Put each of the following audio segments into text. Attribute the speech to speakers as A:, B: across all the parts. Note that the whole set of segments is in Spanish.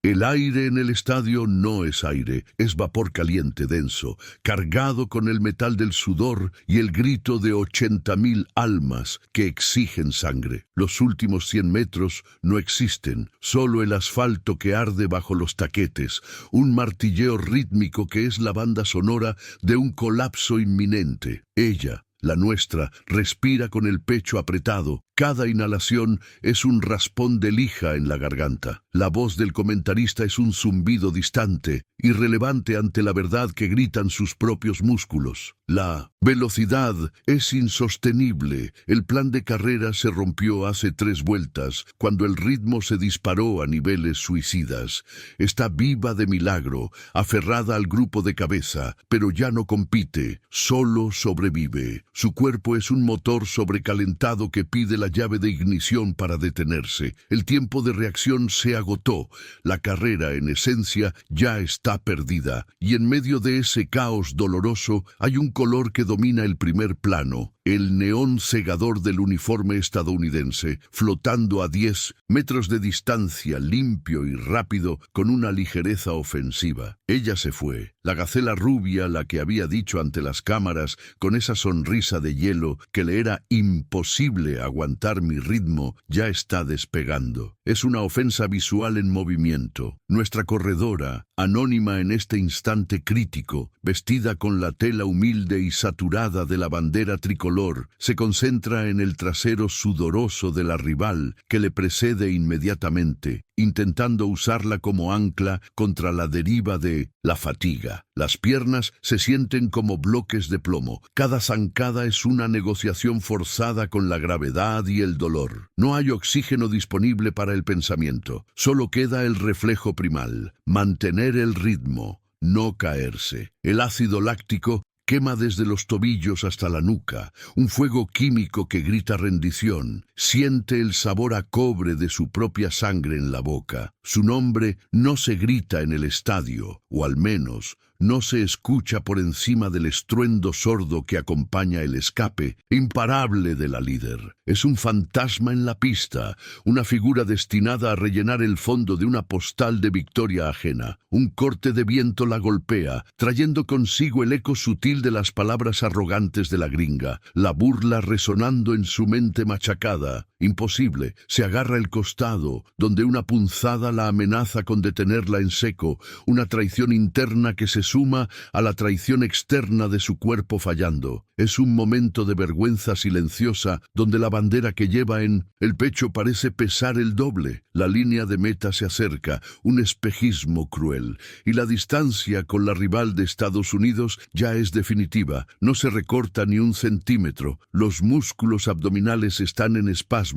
A: El aire en el estadio no es aire, es vapor caliente denso, cargado con el metal del sudor y el grito de 80.000 almas que exigen sangre. Los últimos 100 metros no existen, solo el asfalto que arde bajo los taquetes, un martilleo rítmico que es la banda sonora de un colapso inminente. Ella, la nuestra, respira con el pecho apretado. Cada inhalación es un raspón de lija en la garganta. La voz del comentarista es un zumbido distante, irrelevante ante la verdad que gritan sus propios músculos. La velocidad es insostenible. El plan de carrera se rompió hace 3 vueltas, cuando el ritmo se disparó a niveles suicidas. Está viva de milagro, aferrada al grupo de cabeza, pero ya no compite, solo sobrevive. Su cuerpo es un motor sobrecalentado que pide la llave de ignición para detenerse. El tiempo de reacción se agotó. La carrera, en esencia, ya está perdida. Y en medio de ese caos doloroso hay un color que domina el primer plano. El neón cegador del uniforme estadounidense, flotando a 10 metros de distancia, limpio y rápido, con una ligereza ofensiva. Ella se fue. La gacela rubia, la que había dicho ante las cámaras, con esa sonrisa de hielo que le era imposible aguantar mi ritmo, ya está despegando. Es una ofensa visual en movimiento. Nuestra corredora, anónima en este instante crítico, vestida con la tela humilde y saturada de la bandera tricolor, se concentra en el trasero sudoroso de la rival que le precede inmediatamente, intentando usarla como ancla contra la deriva de la fatiga. Las piernas se sienten como bloques de plomo. Cada zancada es una negociación forzada con la gravedad y el dolor. No hay oxígeno disponible para el pensamiento. Solo queda el reflejo primal: mantener el ritmo, no caerse. El ácido láctico quema desde los tobillos hasta la nuca, un fuego químico que grita rendición. Siente el sabor a cobre de su propia sangre en la boca. Su nombre no se grita en el estadio, o al menos no se escucha por encima del estruendo sordo que acompaña el escape imparable de la líder. Es un fantasma en la pista, una figura destinada a rellenar el fondo de una postal de victoria ajena. Un corte de viento la golpea, trayendo consigo el eco sutil de las palabras arrogantes de la gringa, la burla resonando en su mente machacada. Imposible. Se agarra el costado, donde una punzada la amenaza con detenerla en seco, una traición interna que se suma a la traición externa de su cuerpo fallando. Es un momento de vergüenza silenciosa, donde la bandera que lleva en el pecho parece pesar el doble. La línea de meta se acerca, un espejismo cruel, y la distancia con la rival de Estados Unidos ya es definitiva. No se recorta ni un centímetro. Los músculos abdominales están en espasmo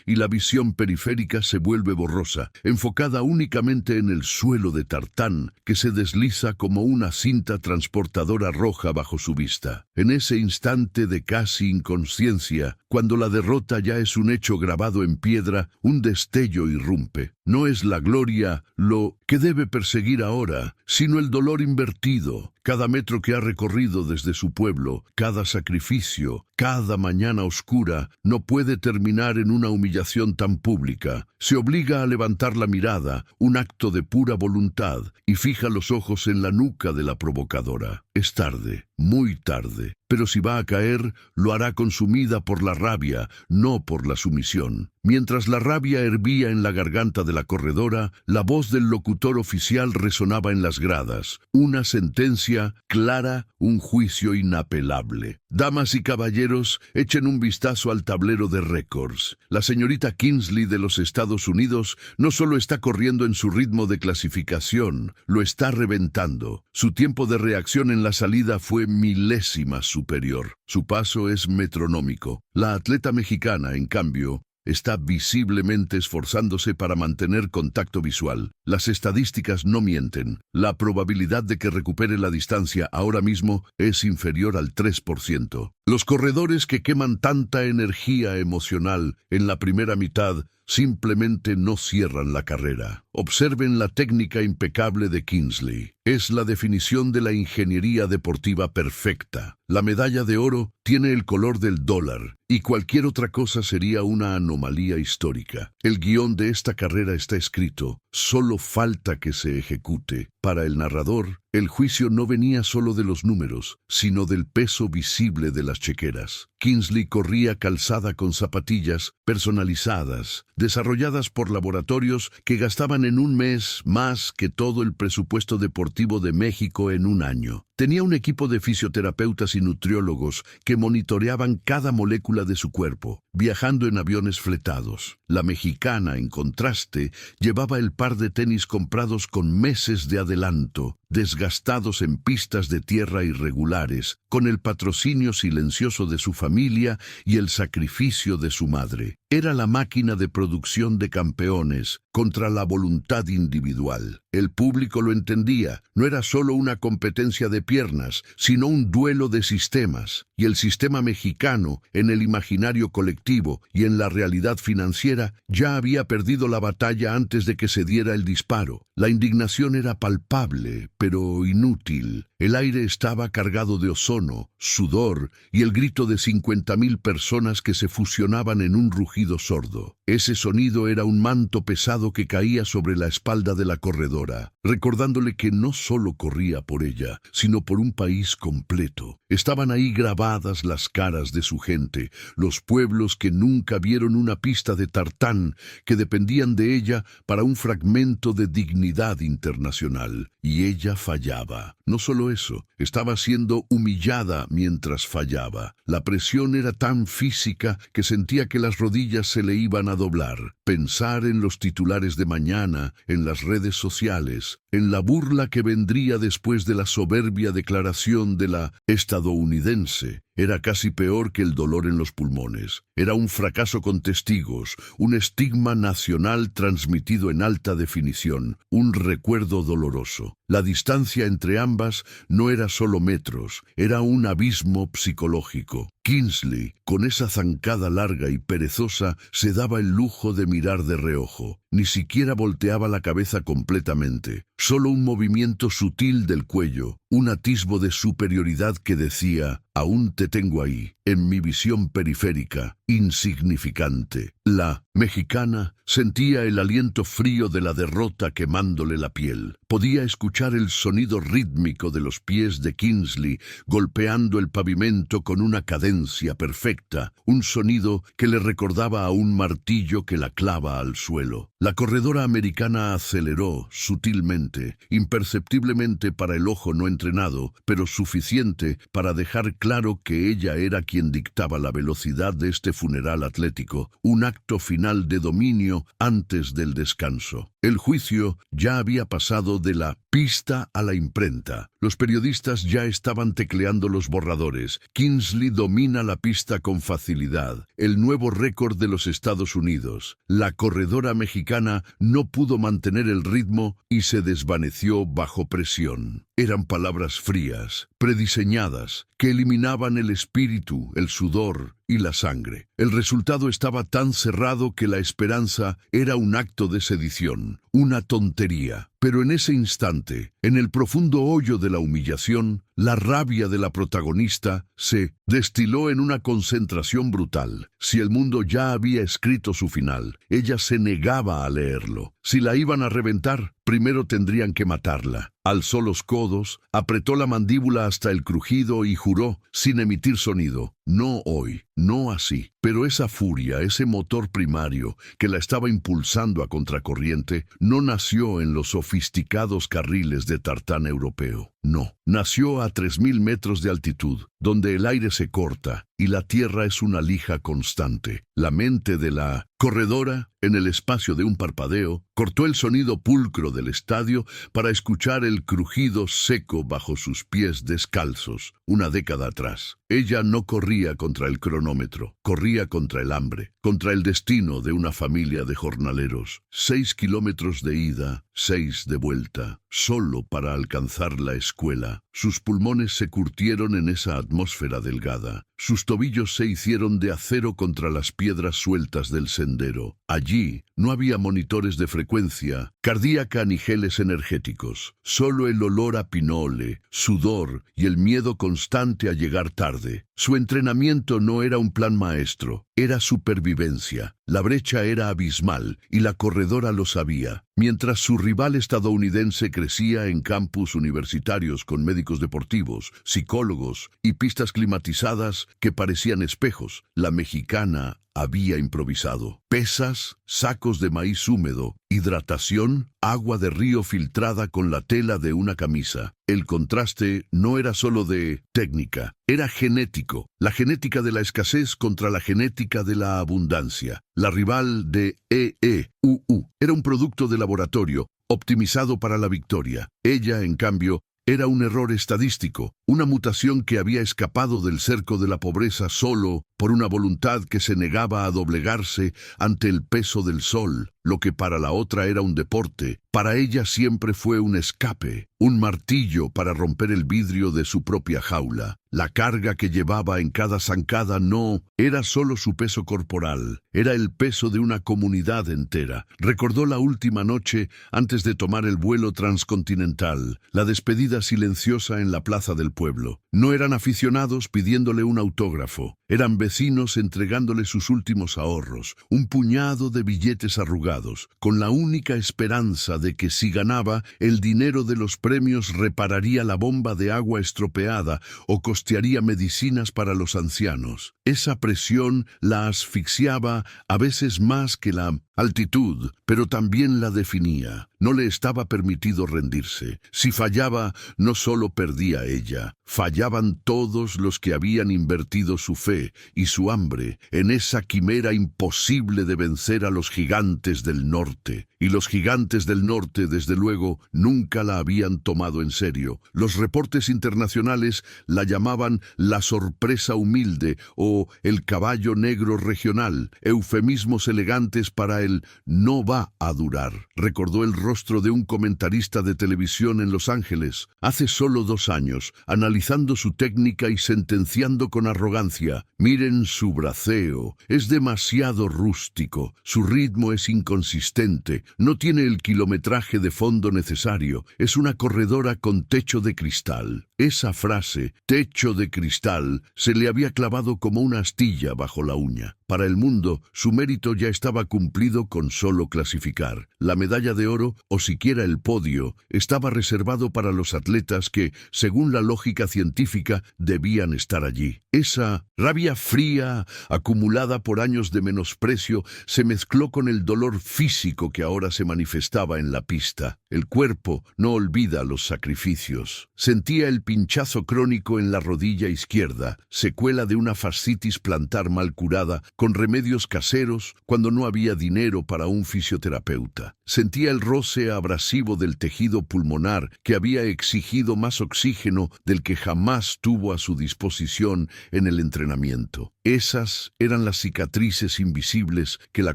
A: y la visión periférica se vuelve borrosa, enfocada únicamente en el suelo de tartán que se desliza como una cinta transportadora roja bajo su vista. En ese instante de casi inconsciencia, cuando la derrota ya es un hecho grabado en piedra, un destello irrumpe. No es la gloria lo que debe perseguir ahora, sino el dolor invertido. Cada metro que ha recorrido desde su pueblo, cada sacrificio, cada mañana oscura, no puede terminar en una humillación tan pública. Se obliga a levantar la mirada, un acto de pura voluntad, y fija los ojos en la nuca de la provocadora. Es tarde, muy tarde, pero si va a caer, lo hará consumida por la rabia, no por la sumisión. Mientras la rabia hervía en la garganta de la corredora, la voz del locutor oficial resonaba en las gradas. Una sentencia clara, un juicio inapelable. Damas y caballeros, echen un vistazo al tablero de récords. La señorita Kingsley de los Estados Unidos no solo está corriendo en su ritmo de clasificación, lo está reventando. Su tiempo de reacción en la salida fue milésimas superior. Su paso es metronómico. La atleta mexicana, en cambio, está visiblemente esforzándose para mantener contacto visual. Las estadísticas no mienten. La probabilidad de que recupere la distancia ahora mismo es inferior al 3%. Los corredores que queman tanta energía emocional en la primera mitad simplemente no cierran la carrera. Observen la técnica impecable de Kingsley. Es la definición de la ingeniería deportiva perfecta. La medalla de oro tiene el color del dólar y cualquier otra cosa sería una anomalía histórica. El guión de esta carrera está escrito, solo falta que se ejecute. Para el narrador, el juicio no venía solo de los números, sino del peso visible de las chequeras. Kingsley corría calzada con zapatillas personalizadas, desarrolladas por laboratorios que gastaban en un mes más que todo el presupuesto deportivo de México en un año. Tenía un equipo de fisioterapeutas y nutriólogos que monitoreaban cada molécula de su cuerpo, viajando en aviones fletados. La mexicana, en contraste, llevaba el par de tenis comprados con meses de adelanto, desgastados en pistas de tierra irregulares, con el patrocinio silencioso de su familia y el sacrificio de su madre. Era la máquina de producción de campeones contra la voluntad individual. El público lo entendía, no era solo una competencia de piernas, sino un duelo de sistemas. Y el sistema mexicano, en el imaginario colectivo y en la realidad financiera, ya había perdido la batalla antes de que se diera el disparo. La indignación era palpable, pero inútil. El aire estaba cargado de ozono, sudor y el grito de 50,000 personas que se fusionaban en un rugido sordo. Ese sonido era un manto pesado que caía sobre la espalda de la corredora, recordándole que no solo corría por ella, sino por un país completo. Estaban ahí grabadas las caras de su gente, los pueblos que nunca vieron una pista de tartán, que dependían de ella para un fragmento de dignidad internacional. Y ella fallaba. No solo eso, estaba siendo humillada mientras fallaba. La presión era tan física que sentía que las rodillas se le iban a doblar. Pensar en los titulares de mañana, en las redes sociales, en la burla que vendría después de la soberbia declaración de la estadounidense, era casi peor que el dolor en los pulmones. Era un fracaso con testigos, un estigma nacional transmitido en alta definición, un recuerdo doloroso. La distancia entre ambas no era solo metros, era un abismo psicológico. Kingsley, con esa zancada larga y perezosa, se daba el lujo de mirar de reojo. Ni siquiera volteaba la cabeza completamente, solo un movimiento sutil del cuello, un atisbo de superioridad que decía, aún te tengo ahí, en mi visión periférica, insignificante. La mexicana sentía el aliento frío de la derrota quemándole la piel. Podía escuchar el sonido rítmico de los pies de Kingsley golpeando el pavimento con una cadencia perfecta, un sonido que le recordaba a un martillo que la clava al suelo. La corredora americana aceleró sutilmente, imperceptiblemente para el ojo no entrenado, pero suficiente para dejar claro que ella era quien dictaba la velocidad de este funeral atlético, un acto final de dominio antes del descanso. El juicio ya había pasado de la pista a la imprenta. Los periodistas ya estaban tecleando los borradores. Kingsley domina la pista con facilidad, el nuevo récord de los Estados Unidos. La corredora mexicana no pudo mantener el ritmo y se desvaneció bajo presión. Eran palabras frías, prediseñadas, que eliminaban el espíritu, el sudor y la sangre. El resultado estaba tan cerrado que la esperanza era un acto de sedición, una tontería. Pero en ese instante, en el profundo hoyo de la humillación, la rabia de la protagonista se destiló en una concentración brutal. Si el mundo ya había escrito su final, ella se negaba a leerlo. Si la iban a reventar, primero tendrían que matarla. Alzó los codos, apretó la mandíbula hasta el crujido y juró, sin emitir sonido, no hoy, no así. Pero esa furia, ese motor primario que la estaba impulsando a contracorriente, no nació en los sofisticados carriles de tartán europeo. No, nació a 3,000 metros de altitud, donde el aire se corta y la tierra es una lija constante. La mente de la corredora, en el espacio de un parpadeo, cortó el sonido pulcro del estadio para escuchar el crujido seco bajo sus pies descalzos. Una década atrás, ella no corría contra el cronómetro, corría contra el hambre, contra el destino de una familia de jornaleros. 6 kilómetros de ida, 6 de vuelta, solo para alcanzar la escuela. Sus pulmones se curtieron en esa atmósfera delgada. Sus tobillos se hicieron de acero contra las piedras sueltas del sendero. Allí no había monitores de frecuencia cardíaca ni geles energéticos, solo el olor a pinole, sudor y el miedo constante a llegar tarde. Su entrenamiento no era un plan maestro, era supervivencia. La brecha era abismal y la corredora lo sabía. Mientras su rival estadounidense crecía en campus universitarios con médicos deportivos, psicólogos y pistas climatizadas que parecían espejos, la mexicana había improvisado. Pesas, sacos de maíz húmedo, hidratación, agua de río filtrada con la tela de una camisa. El contraste no era solo de técnica, era genético. La genética de la escasez contra la genética de la abundancia. La rival de EEUU era un producto de laboratorio, optimizado para la victoria. Ella, en cambio, era un error estadístico, una mutación que había escapado del cerco de la pobreza solo por una voluntad que se negaba a doblegarse ante el peso del sol. Lo que para la otra era un deporte, para ella siempre fue un escape, un martillo para romper el vidrio de su propia jaula. La carga que llevaba en cada zancada no era solo su peso corporal, era el peso de una comunidad entera. Recordó la última noche antes de tomar el vuelo transcontinental, la despedida silenciosa en la plaza del pueblo. No eran aficionados pidiéndole un autógrafo, eran vecinos entregándole sus últimos ahorros, un puñado de billetes arrugados, con la única esperanza de que si ganaba, el dinero de los premios repararía la bomba de agua estropeada o costearía medicinas para los ancianos. Esa presión la asfixiaba a veces más que la altitud, pero también la definía. No le estaba permitido rendirse. Si fallaba, no solo perdía ella, fallaban todos los que habían invertido su fe y su hambre en esa quimera imposible de vencer a los gigantes del norte. Y los gigantes del norte, desde luego, nunca la habían tomado en serio. Los reportes internacionales la llamaban la sorpresa humilde o el caballo negro regional, eufemismos elegantes para el no va a durar. Recordó el rostro de un comentarista de televisión en Los Ángeles, hace solo 2 años, analizando su técnica y sentenciando con arrogancia: miren su braceo, es demasiado rústico, su ritmo es inconsistente, no tiene el kilometraje de fondo necesario, es una corredora con techo de cristal. Esa frase, techo de cristal, se le había clavado como una astilla bajo la uña. Para el mundo, su mérito ya estaba cumplido con solo clasificar. La medalla de oro, o siquiera el podio, estaba reservado para los atletas que, según la lógica científica, debían estar allí. Esa rabia fría, acumulada por años de menosprecio, se mezcló con el dolor físico que ahora se manifestaba en la pista. El cuerpo no olvida los sacrificios. Sentía el pinchazo crónico en la rodilla izquierda, secuela de una fascitis plantar mal curada, con remedios caseros cuando no había dinero para un fisioterapeuta. Sentía el roce abrasivo del tejido pulmonar que había exigido más oxígeno del que jamás tuvo a su disposición en el entrenamiento. Esas eran las cicatrices invisibles que la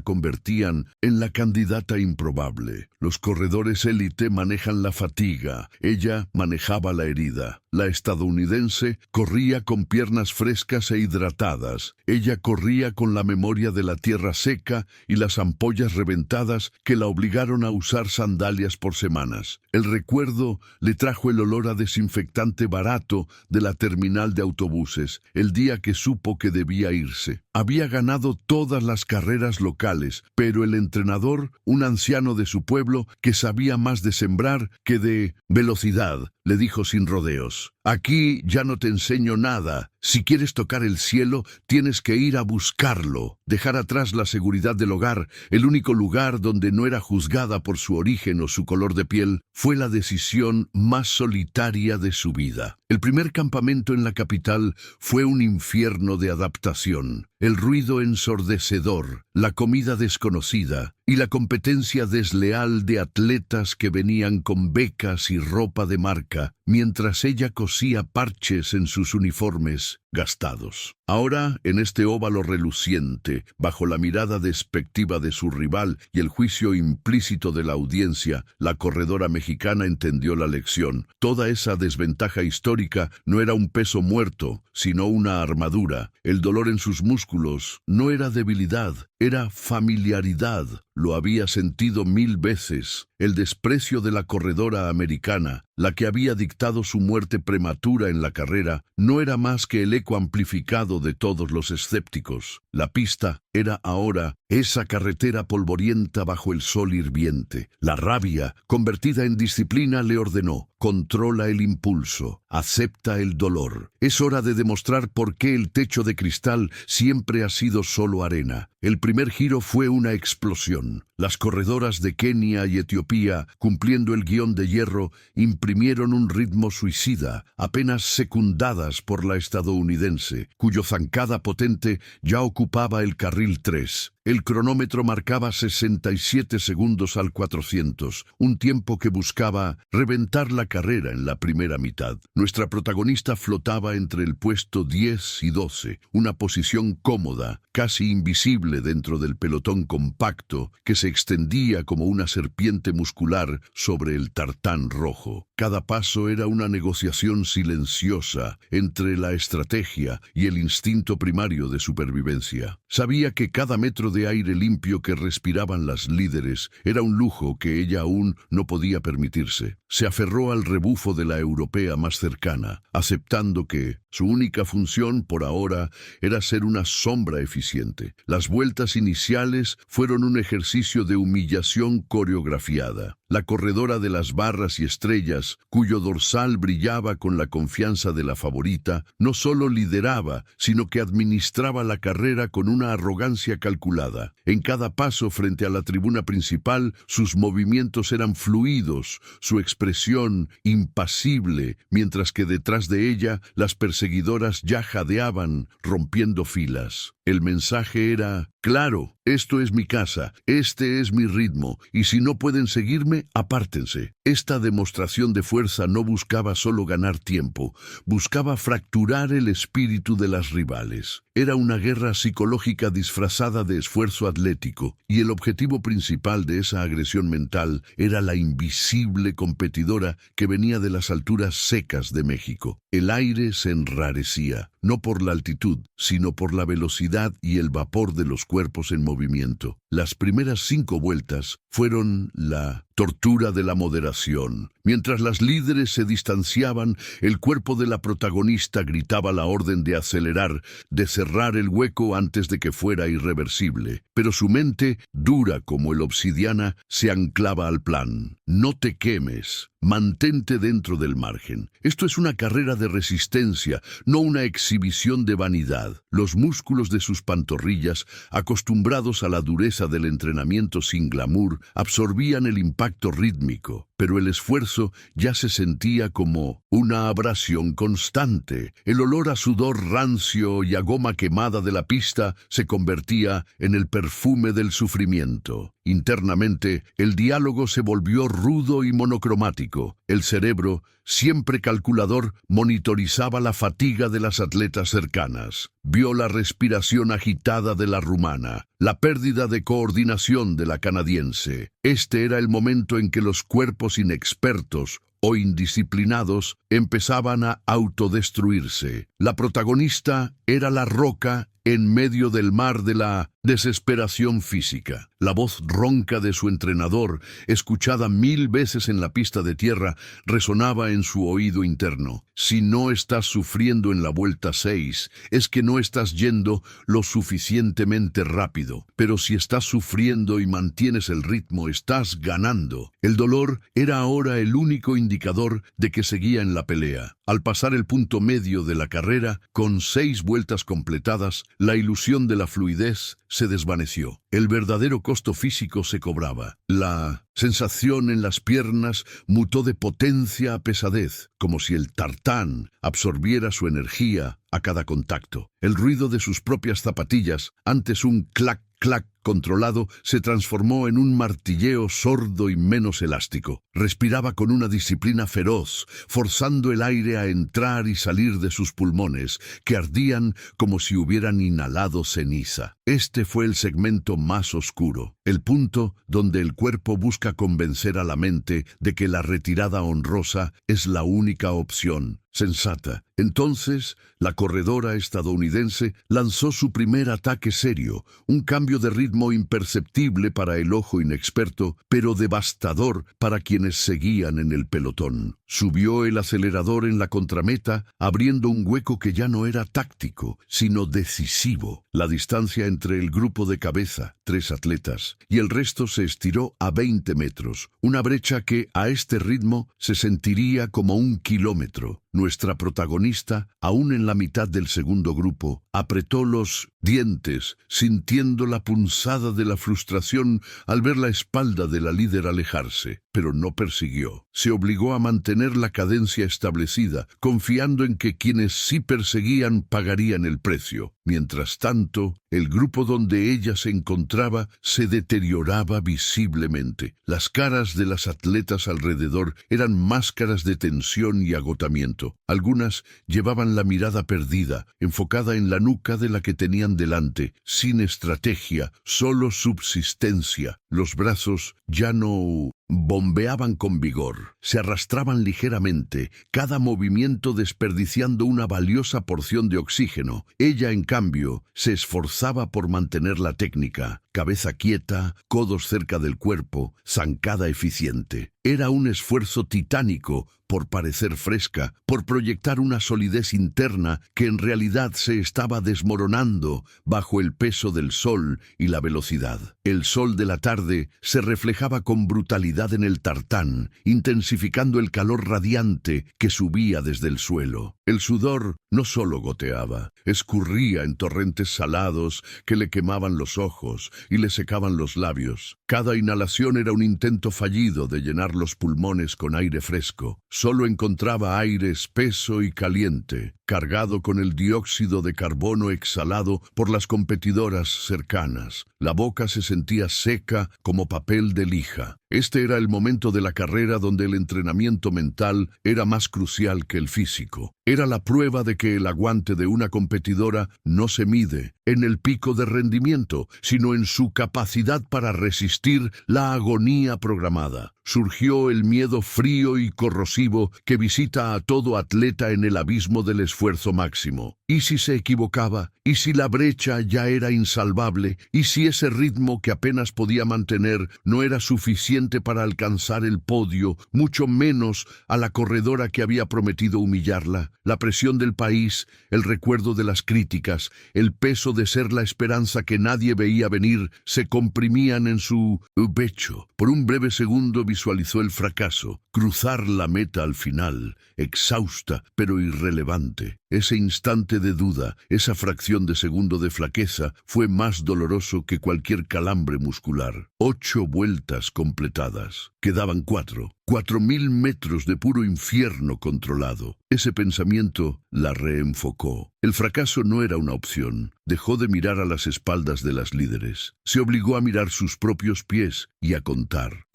A: convertían en la candidata improbable. Los corredores élite manejan la fatiga, ella manejaba la herida. La estadounidense corría con piernas frescas e hidratadas. Ella corría con la memoria de la tierra seca y las ampollas reventadas que la obligaron a usar sandalias por semanas. El recuerdo le trajo el olor a desinfectante barato de la terminal de autobuses, el día que supo que debía irse. Había ganado todas las carreras locales, pero el entrenador, un anciano de su pueblo que sabía más de sembrar que de velocidad, le dijo sin rodeos: aquí ya no te enseño nada. Si quieres tocar el cielo, tienes que ir a buscarlo. Dejar atrás la seguridad del hogar, el único lugar donde no era juzgada por su origen o su color de piel, fue la decisión más solitaria de su vida. El primer campamento en la capital fue un infierno de adaptación. El ruido ensordecedor, la comida desconocida y la competencia desleal de atletas que venían con becas y ropa de marca, mientras ella cosía parches en sus uniformes, gastados. Ahora, en este óvalo reluciente, bajo la mirada despectiva de su rival y el juicio implícito de la audiencia, la corredora mexicana entendió la lección. Toda esa desventaja histórica no era un peso muerto, sino una armadura. El dolor en sus músculos no era debilidad, era familiaridad. Lo había sentido 1000 veces. El desprecio de la corredora americana, la que había dictado su muerte prematura en la carrera, no era más que el eco amplificado de todos los escépticos. La pista era ahora esa carretera polvorienta bajo el sol hirviente. La rabia, convertida en disciplina, le ordenó: controla el impulso, acepta el dolor. Es hora de demostrar por qué el techo de cristal siempre ha sido solo arena. El primer giro fue una explosión. Las corredoras de Kenia y Etiopía, cumpliendo el guión de hierro, imprimieron un ritmo suicida, apenas secundadas por la estadounidense, cuyo zancada potente ya ocupaba el carril 3. El cronómetro marcaba 67 segundos al 400, un tiempo que buscaba reventar la carrera en la primera mitad. Nuestra protagonista flotaba entre el puesto 10 y 12, una posición cómoda, casi invisible dentro del pelotón compacto que se extendía como una serpiente muscular sobre el tartán rojo. Cada paso era una negociación silenciosa entre la estrategia y el instinto primario de supervivencia. Sabía que cada metro de aire limpio que respiraban las líderes era un lujo que ella aún no podía permitirse. Se aferró al rebufo de la europea más cercana, aceptando que su única función por ahora era ser una sombra eficiente. Las vueltas iniciales fueron un ejercicio de humillación coreografiada. La corredora de las barras y estrellas, cuyo dorsal brillaba con la confianza de la favorita, no solo lideraba, sino que administraba la carrera con una arrogancia calculada. En cada paso frente a la tribuna principal, sus movimientos eran fluidos, su expresión impasible, mientras que detrás de ella las perseguidoras ya jadeaban, rompiendo filas. El mensaje era claro: esto es mi casa, este es mi ritmo, y si no pueden seguirme, apártense. Esta demostración de fuerza no buscaba solo ganar tiempo, buscaba fracturar el espíritu de las rivales. Era una guerra psicológica disfrazada de esfuerzo atlético, y el objetivo principal de esa agresión mental era la invisible competidora que venía de las alturas secas de México. El aire se enrarecía, no por la altitud, sino por la velocidad y el vapor de los cuerpos en movimiento. Las primeras 5 vueltas fueron la tortura de la moderación. Mientras las líderes se distanciaban, el cuerpo de la protagonista gritaba la orden de acelerar, de cerrar el hueco antes de que fuera irreversible. Pero su mente, dura como el obsidiana, se anclaba al plan. No te quemes. Mantente dentro del margen. Esto es una carrera de resistencia, no una exhibición de vanidad. Los músculos de sus pantorrillas, acostumbrados a la dureza del entrenamiento sin glamour, absorbían el impacto rítmico, pero el esfuerzo ya se sentía como una abrasión constante. El olor a sudor rancio y a goma quemada de la pista se convertía en el perfume del sufrimiento. Internamente, el diálogo se volvió rudo y monocromático. El cerebro, siempre calculador, monitorizaba la fatiga de las atletas cercanas. Vio la respiración agitada de la rumana, la pérdida de coordinación de la canadiense. Este era el momento en que los cuerpos inexpertos o indisciplinados empezaban a autodestruirse. La protagonista era la roca en medio del mar de la desesperación física. La voz ronca de su entrenador, escuchada 1000 veces en la pista de tierra, resonaba en su oído interno. Si no estás sufriendo en la vuelta 6, es que no estás yendo lo suficientemente rápido. Pero si estás sufriendo y mantienes el ritmo, estás ganando. El dolor era ahora el único indicador de que seguía en la pelea. Al pasar el punto medio de la carrera, con 6 vueltas completadas, la ilusión de la fluidez se desvaneció. El verdadero costo físico se cobraba. La sensación en las piernas mutó de potencia a pesadez, como si el tartán absorbiera su energía a cada contacto. El ruido de sus propias zapatillas, antes un clac, clac controlado, se transformó en un martilleo sordo y menos elástico. Respiraba con una disciplina feroz, forzando el aire a entrar y salir de sus pulmones, que ardían como si hubieran inhalado ceniza. Este fue el segmento más oscuro, el punto donde el cuerpo busca convencer a la mente de que la retirada honrosa es la única opción sensata. Entonces, la corredora estadounidense lanzó su primer ataque serio, un cambio de ritmo imperceptible para el ojo inexperto, pero devastador para quienes seguían en el pelotón. Subió el acelerador en la contrameta, abriendo un hueco que ya no era táctico, sino decisivo. La distancia entre el grupo de cabeza, 3 atletas, y el resto se estiró a 20 metros, una brecha que, a este ritmo, se sentiría como 1 kilómetro. Nuestra protagonista, aún en la mitad del segundo grupo, apretó los dientes, sintiendo la punzada de la frustración al ver la espalda de la líder alejarse, pero no persiguió. Se obligó a mantener la cadencia establecida, confiando en que quienes sí perseguían pagarían el precio. Mientras tanto, el grupo donde ella se encontraba se deterioraba visiblemente. Las caras de las atletas alrededor eran máscaras de tensión y agotamiento. Algunas llevaban la mirada perdida, enfocada en la nuca de la que tenían delante, sin estrategia, solo subsistencia. Los brazos ya no bombeaban con vigor, se arrastraban ligeramente, cada movimiento desperdiciando una valiosa porción de oxígeno. Ella, en cambio, se esforzaba por mantener la técnica, cabeza quieta, codos cerca del cuerpo, zancada eficiente. Era un esfuerzo titánico por parecer fresca, por proyectar una solidez interna que en realidad se estaba desmoronando bajo el peso del sol y la velocidad. El sol de la tarde se reflejaba con brutalidad en el tartán, intensificando el calor radiante que subía desde el suelo. El sudor no solo goteaba, escurría en torrentes salados que le quemaban los ojos y le secaban los labios. Cada inhalación era un intento fallido de llenar los pulmones con aire fresco. Solo encontraba aire espeso y caliente, cargado con el dióxido de carbono exhalado por las competidoras cercanas. La boca se sentía seca como papel de lija. Este era el momento de la carrera donde el entrenamiento mental era más crucial que el físico. Era la prueba de que el aguante de una competidora no se mide en el pico de rendimiento, sino en su capacidad para resistir la agonía programada. Surgió el miedo frío y corrosivo que visita a todo atleta en el abismo del esfuerzo máximo. ¿Y si se equivocaba? ¿Y si la brecha ya era insalvable? ¿Y si ese ritmo que apenas podía mantener no era suficiente para alcanzar el podio, mucho menos a la corredora que había prometido humillarla? La presión del país, el recuerdo de las críticas, el peso de ser la esperanza que nadie veía venir, se comprimían en su pecho. Por un breve segundo visualizó el fracaso, cruzar la meta al final, exhausta pero irrelevante. Ese instante de duda, esa fracción de segundo de flaqueza, fue más doloroso que cualquier calambre muscular. 8 vueltas completadas. Quedaban 4. 4000 metros de puro infierno controlado. Ese pensamiento la reenfocó. El fracaso no era una opción. Dejó de mirar a las espaldas de las líderes. Se obligó a mirar sus propios pies y a contar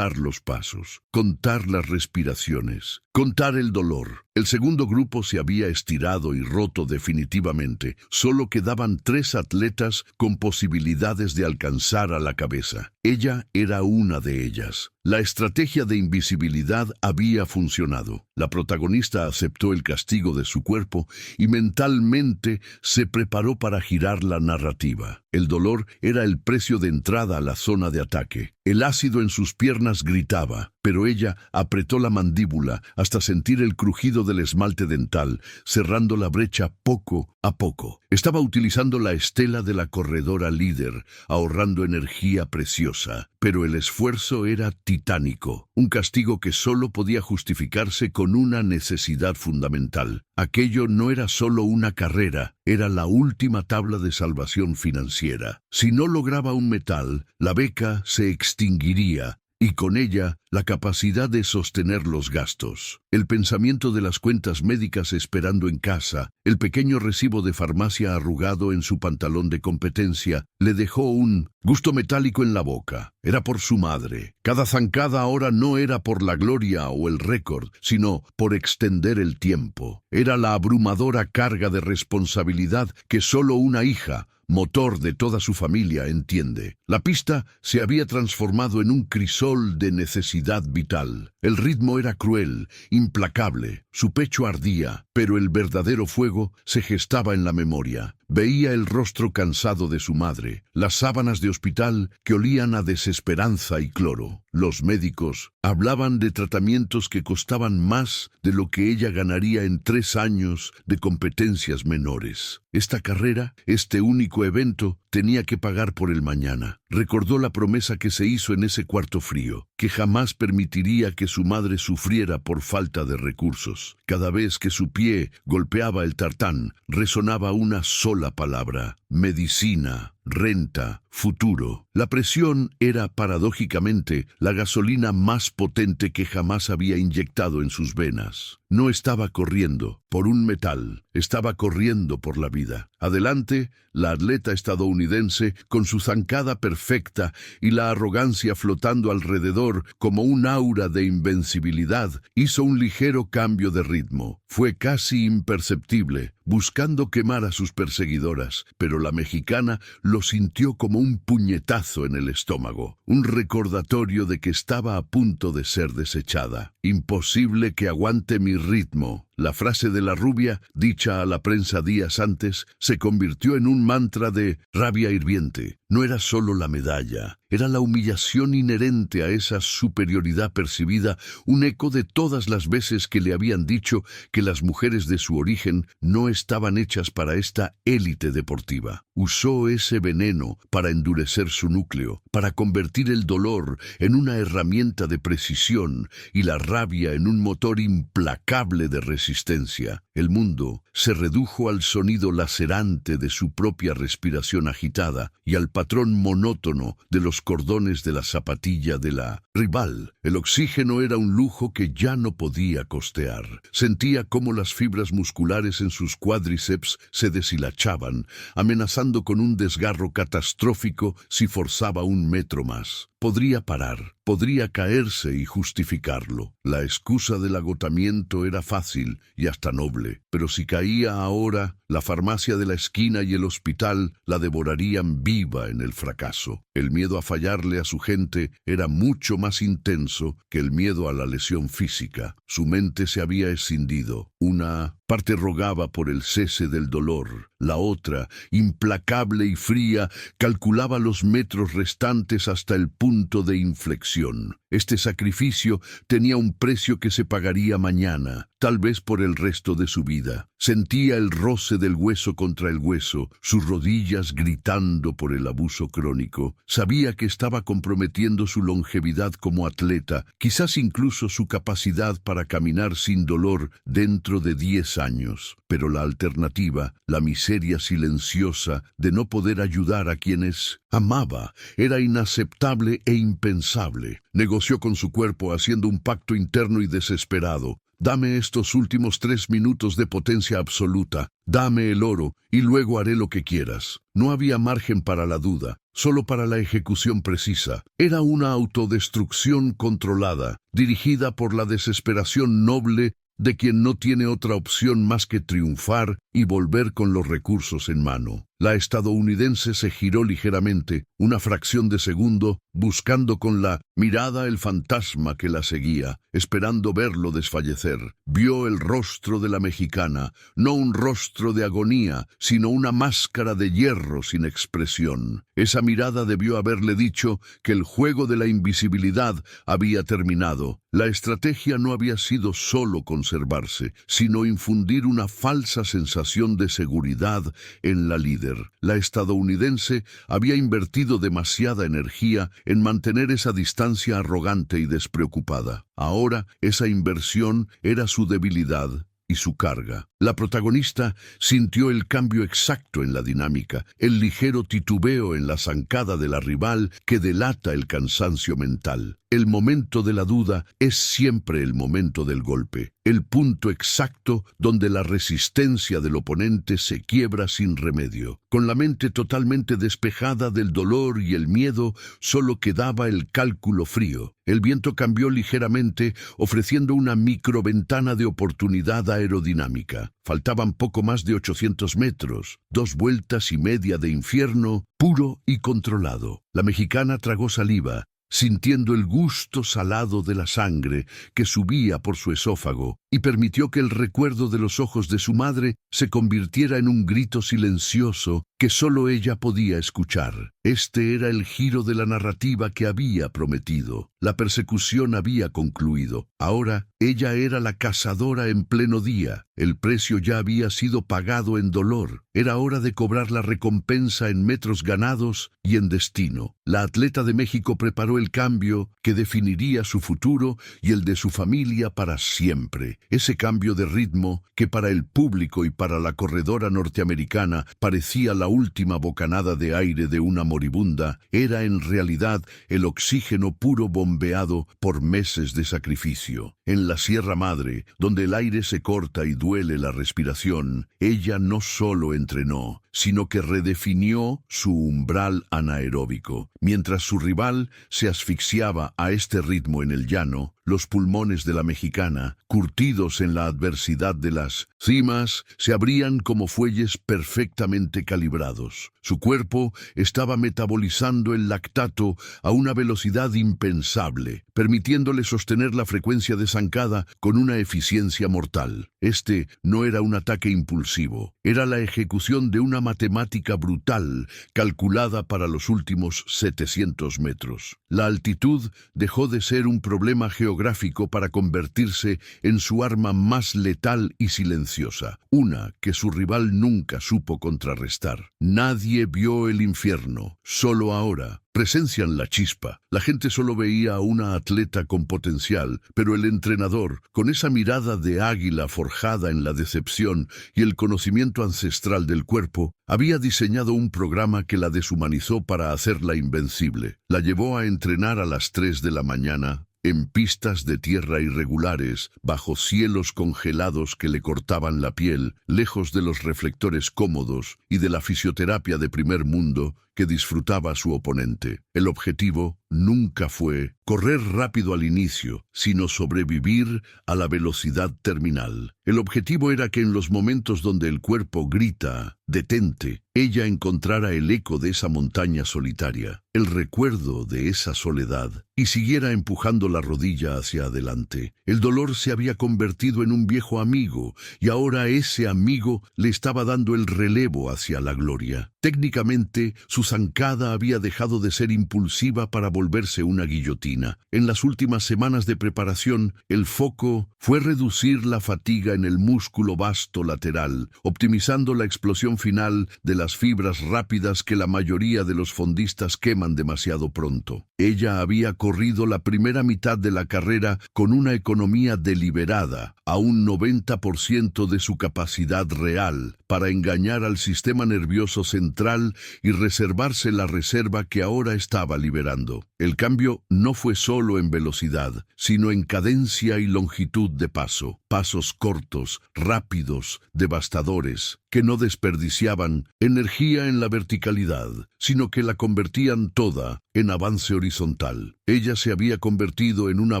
A: los pasos, contar las respiraciones, contar el dolor. El segundo grupo se había estirado y roto definitivamente. Solo quedaban 3 atletas con posibilidades de alcanzar a la cabeza. Ella era una de ellas. La estrategia de invisibilidad había funcionado. La protagonista aceptó el castigo de su cuerpo y mentalmente se preparó para girar la narrativa. El dolor era el precio de entrada a la zona de ataque. El ácido en sus piernas gritaba, pero ella apretó la mandíbula hasta sentir el crujido del esmalte dental, cerrando la brecha poco a poco. Estaba utilizando la estela de la corredora líder, ahorrando energía preciosa, pero el esfuerzo era titánico, un castigo que solo podía justificarse con una necesidad fundamental. Aquello no era solo una carrera, era la última tabla de salvación financiera. Si no lograba un metal, la beca se extinguiría. y con ella la capacidad de sostener los gastos. El pensamiento de las cuentas médicas esperando en casa, el pequeño recibo de farmacia arrugado en su pantalón de competencia, le dejó un gusto metálico en la boca. Era por su madre. Cada zancada ahora no era por la gloria o el récord, sino por extender el tiempo. Era la abrumadora carga de responsabilidad que solo una hija, motor de toda su familia, entiende. La pista se había transformado en un crisol de necesidad vital. El ritmo era cruel, implacable, su pecho ardía, pero el verdadero fuego se gestaba en la memoria. Veía el rostro cansado de su madre, las sábanas de hospital que olían a desesperanza y cloro. Los médicos hablaban de tratamientos que costaban más de lo que ella ganaría en 3 años de competencias menores. Esta carrera, este único evento, tenía que pagar por el mañana. Recordó la promesa que se hizo en ese cuarto frío, que jamás permitiría que su madre sufriera por falta de recursos. Cada vez que su pie golpeaba el tartán, resonaba una sola palabra: medicina, renta, futuro. La presión era, paradójicamente, la gasolina más potente que jamás había inyectado en sus venas. No estaba corriendo por un metal, estaba corriendo por la vida. Adelante, la atleta estadounidense, con su zancada perfecta y la arrogancia flotando alrededor como un aura de invencibilidad, hizo un ligero cambio de ritmo. Fue casi imperceptible, buscando quemar a sus perseguidoras, pero la mexicana lo sintió como un puñetazo en el estómago, un recordatorio de que estaba a punto de ser desechada. Imposible que aguante mi ritmo. La frase de la rubia, dicha a la prensa días antes, se convirtió en un mantra de rabia hirviente. No era solo la medalla, era la humillación inherente a esa superioridad percibida, un eco de todas las veces que le habían dicho que las mujeres de su origen no estaban hechas para esta élite deportiva. Usó ese veneno para endurecer su núcleo, para convertir el dolor en una herramienta de precisión y la rabia en un motor implacable de resistencia. El mundo se redujo al sonido lacerante de su propia respiración agitada y al patrón monótono de los cordones de la zapatilla de la rival. El oxígeno era un lujo que ya no podía costear. Sentía cómo las fibras musculares en sus cuádriceps se deshilachaban, amenazando con un desgarro catastrófico si forzaba 1 metro más. Podría parar, podría caerse y justificarlo. La excusa del agotamiento era fácil y hasta noble, pero si caía ahora, la farmacia de la esquina y el hospital la devorarían viva en el fracaso. El miedo a fallarle a su gente era mucho más intenso que el miedo a la lesión física. Su mente se había escindido. Una parte rogaba por el cese del dolor. La otra, implacable y fría, calculaba los metros restantes hasta el punto de inflexión. Este sacrificio tenía un precio que se pagaría mañana, tal vez por el resto de su vida. Sentía el roce del hueso contra el hueso, sus rodillas gritando por el abuso crónico. Sabía que estaba comprometiendo su longevidad como atleta, quizás incluso su capacidad para caminar sin dolor dentro de 10 años. Pero la alternativa, la miseria silenciosa de no poder ayudar a quienes amaba, era inaceptable e impensable. Negoció con su cuerpo haciendo un pacto interno y desesperado. Dame estos últimos 3 minutos de potencia absoluta, dame el oro y luego haré lo que quieras. No había margen para la duda, solo para la ejecución precisa. Era una autodestrucción controlada, dirigida por la desesperación noble de quien no tiene otra opción más que triunfar y volver con los recursos en mano. La estadounidense se giró ligeramente, una fracción de segundo, buscando con la mirada el fantasma que la seguía, esperando verlo desfallecer. Vio el rostro de la mexicana, no un rostro de agonía, sino una máscara de hierro sin expresión. Esa mirada debió haberle dicho que el juego de la invisibilidad había terminado. La estrategia no había sido solo conservarse, sino infundir una falsa sensación de seguridad en la líder. La estadounidense había invertido demasiada energía en mantener esa distancia arrogante y despreocupada. Ahora, esa inversión era su debilidad y su carga. La protagonista sintió el cambio exacto en la dinámica, el ligero titubeo en la zancada de la rival que delata el cansancio mental. El momento de la duda es siempre el momento del golpe, el punto exacto donde la resistencia del oponente se quiebra sin remedio. Con la mente totalmente despejada del dolor y el miedo, solo quedaba el cálculo frío. El viento cambió ligeramente, ofreciendo una microventana de oportunidad aerodinámica. Faltaban poco más de 800 metros, 2,5 vueltas de infierno, puro y controlado. La mexicana tragó saliva, sintiendo el gusto salado de la sangre que subía por su esófago, y permitió que el recuerdo de los ojos de su madre se convirtiera en un grito silencioso que solo ella podía escuchar. Este era el giro de la narrativa que había prometido. La persecución había concluido. Ahora ella era la cazadora en pleno día. El precio ya había sido pagado en dolor. Era hora de cobrar la recompensa en metros ganados y en destino. La atleta de México preparó el cambio que definiría su futuro y el de su familia para siempre. Ese cambio de ritmo que para el público y para la corredora norteamericana parecía la última bocanada de aire de una moribunda, era en realidad el oxígeno puro bombeado por meses de sacrificio. En la Sierra Madre, donde el aire se corta y duele la respiración, ella no solo entrenó, sino que redefinió su umbral anaeróbico. Mientras su rival se asfixiaba a este ritmo en el llano, los pulmones de la mexicana, curtidos en la adversidad de las cimas, se abrían como fuelles perfectamente calibrados. Su cuerpo estaba metabolizando el lactato a una velocidad impensable, permitiéndole sostener la frecuencia de zancada con una eficiencia mortal. Este no era un ataque impulsivo, era la ejecución de una matemática brutal, calculada para los últimos 700 metros. La altitud dejó de ser un problema geográfico para convertirse en su arma más letal y silenciosa, una que su rival nunca supo contrarrestar. Nadie vio el infierno, solo ahora presencian la chispa. La gente solo veía a una atleta con potencial, pero el entrenador, con esa mirada de águila forjada en la decepción y el conocimiento ancestral del cuerpo, había diseñado un programa que la deshumanizó para hacerla invencible. La llevó a entrenar a las 3 de la mañana, en pistas de tierra irregulares, bajo cielos congelados que le cortaban la piel, lejos de los reflectores cómodos y de la fisioterapia de primer mundo que disfrutaba su oponente. El objetivo nunca fue correr rápido al inicio, sino sobrevivir a la velocidad terminal. El objetivo era que en los momentos donde el cuerpo grita, detente, ella encontrara el eco de esa montaña solitaria, el recuerdo de esa soledad, y siguiera empujando la rodilla hacia adelante. El dolor se había convertido en un viejo amigo, y ahora ese amigo le estaba dando el relevo hacia la gloria. Técnicamente, su zancada había dejado de ser impulsiva para volverse una guillotina. En las últimas semanas de preparación, el foco fue reducir la fatiga en el músculo vasto lateral, optimizando la explosión final de las fibras rápidas que la mayoría de los fondistas queman demasiado pronto. Ella había corrido la primera mitad de la carrera con una economía deliberada, a un 90% de su capacidad real, para engañar al sistema nervioso central y reservarse la reserva que ahora estaba liberando. El cambio no fue solo en velocidad, sino en cadencia y longitud de paso. Pasos cortos, rápidos, devastadores, que no desperdiciaban energía en la verticalidad, sino que la convertían toda en avance horizontal. Ella se había convertido en una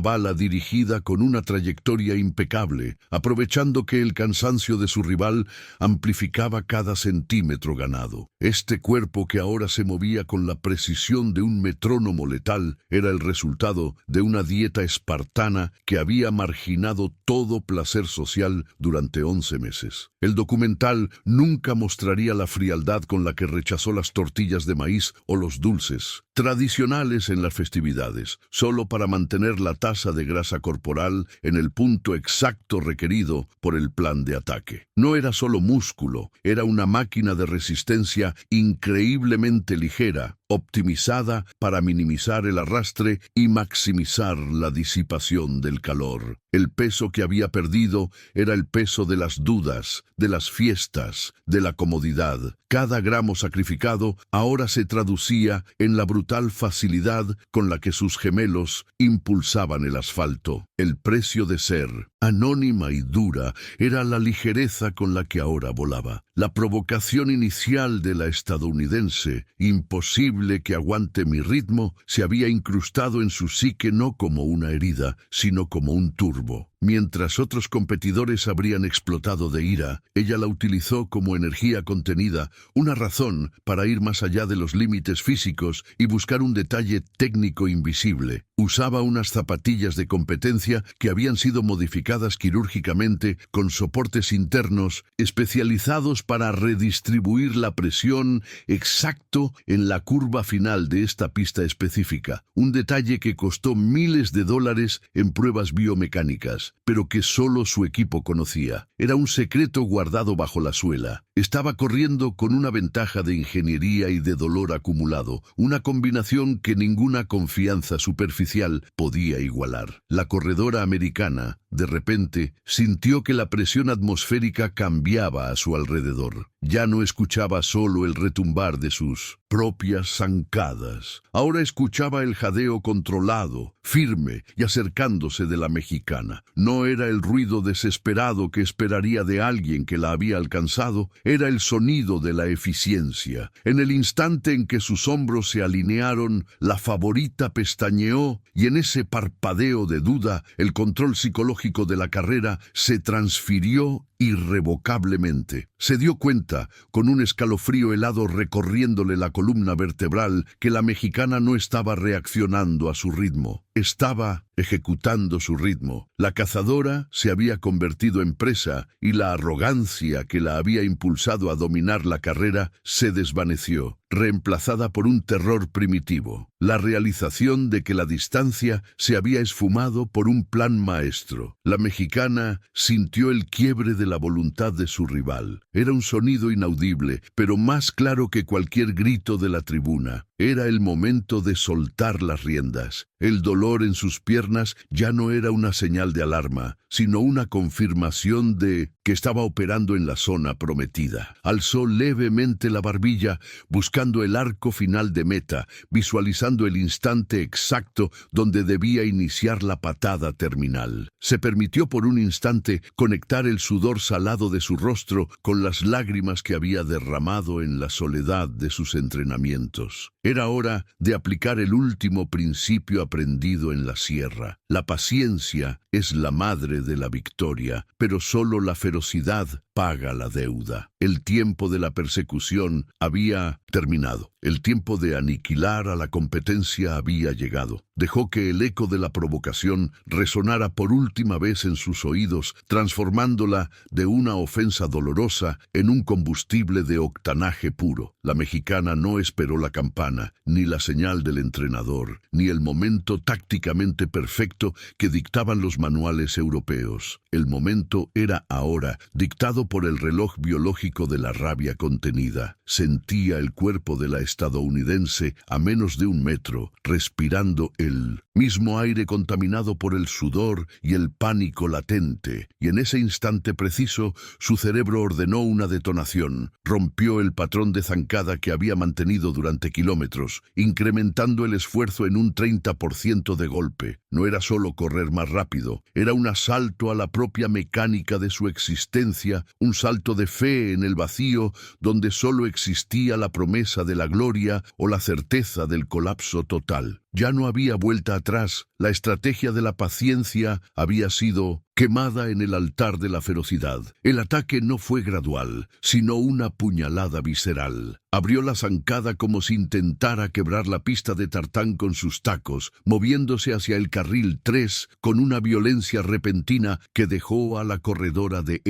A: bala dirigida con una trayectoria impecable, aprovechando que el cansancio de su rival amplificaba cada centímetro ganado. Este cuerpo que ahora se movía con la precisión de un metrónomo letal era el resultado de una dieta espartana que había marginado todo placer social durante 11 meses. El documental nunca mostraría la frialdad con la que rechazó las tortillas de maíz o los dulces, tradicionales en las festividades, solo para mantener la tasa de grasa corporal en el punto exacto requerido por el plan de ataque. No era solo músculo, era una máquina de resistencia increíblemente ligera, optimizada para minimizar el arrastre y maximizar la disipación del calor. El peso que había perdido era el peso de las dudas, de las fiestas, de la comodidad. Cada gramo sacrificado ahora se traducía en la brutal facilidad con la que sus gemelos impulsaban el asfalto. El precio de ser anónima y dura era la ligereza con la que ahora volaba. La provocación inicial de la estadounidense, imposible que aguante mi ritmo, se había incrustado en su psique no como una herida, sino como un turbo. Mientras otros competidores habrían explotado de ira, ella la utilizó como energía contenida, una razón para ir más allá de los límites físicos y buscar un detalle técnico invisible. Usaba unas zapatillas de competencia que habían sido modificadas quirúrgicamente con soportes internos especializados para redistribuir la presión exacto en la curva final de esta pista específica, un detalle que costó miles de dólares en pruebas biomecánicas, pero que solo su equipo conocía. Era un secreto guardado bajo la suela. Estaba corriendo con una ventaja de ingeniería y de dolor acumulado, una combinación que ninguna confianza superficial podía igualar. La corredora americana, de repente, sintió que la presión atmosférica cambiaba a su alrededor. Ya no escuchaba solo el retumbar de sus propias zancadas. Ahora escuchaba el jadeo controlado, firme y acercándose de la mexicana. No era el ruido desesperado que esperaría de alguien que la había alcanzado, era el sonido de la eficiencia. En el instante en que sus hombros se alinearon, la favorita pestañeó y en ese parpadeo de duda, el control psicológico de la carrera se transfirió irrevocablemente. Se dio cuenta, con un escalofrío helado recorriéndole la columna vertebral, que la mexicana no estaba reaccionando a su ritmo. Estaba ejecutando su ritmo. La cazadora se había convertido en presa y la arrogancia que la había impulsado a dominar la carrera se desvaneció, reemplazada por un terror primitivo, la realización de que la distancia se había esfumado por un plan maestro. La mexicana sintió el quiebre de la voluntad de su rival. Era un sonido inaudible, pero más claro que cualquier grito de la tribuna. Era el momento de soltar las riendas. El dolor en sus piernas ya no era una señal de alarma, sino una confirmación de que estaba operando en la zona prometida. Alzó levemente la barbilla, buscando el arco final de meta, visualizando el instante exacto donde debía iniciar la patada terminal. Se permitió por un instante conectar el sudor salado de su rostro con las lágrimas que había derramado en la soledad de sus entrenamientos. Era hora de aplicar el último principio aprendido en la sierra. La paciencia es la madre de la victoria, pero solo la ferocidad paga la deuda. El tiempo de la persecución había terminado. El tiempo de aniquilar a la competencia había llegado. Dejó que el eco de la provocación resonara por última vez en sus oídos, transformándola de una ofensa dolorosa en un combustible de octanaje puro. La mexicana no esperó la campana, ni la señal del entrenador, ni el momento tácticamente perfecto que dictaban los manuales europeos. El momento era ahora, dictado por el reloj biológico de la rabia contenida. Sentía el cuerpo de la estadounidense a menos de 1 metro, respirando el mismo aire contaminado por el sudor y el pánico latente, y en ese instante preciso su cerebro ordenó una detonación. Rompió el patrón de zancada que había mantenido durante kilómetros, incrementando el esfuerzo en un 30% de golpe. No era solo correr más rápido, era un asalto a la propia mecánica de su existencia, un salto de fe en el vacío donde solo existía la promesa de la gloria o la certeza del colapso total. Ya no había vuelta atrás. La estrategia de la paciencia había sido quemada en el altar de la ferocidad. El ataque no fue gradual, sino una puñalada visceral. Abrió la zancada como si intentara quebrar la pista de tartán con sus tacos, moviéndose hacia el carril 3 con una violencia repentina que dejó a la corredora de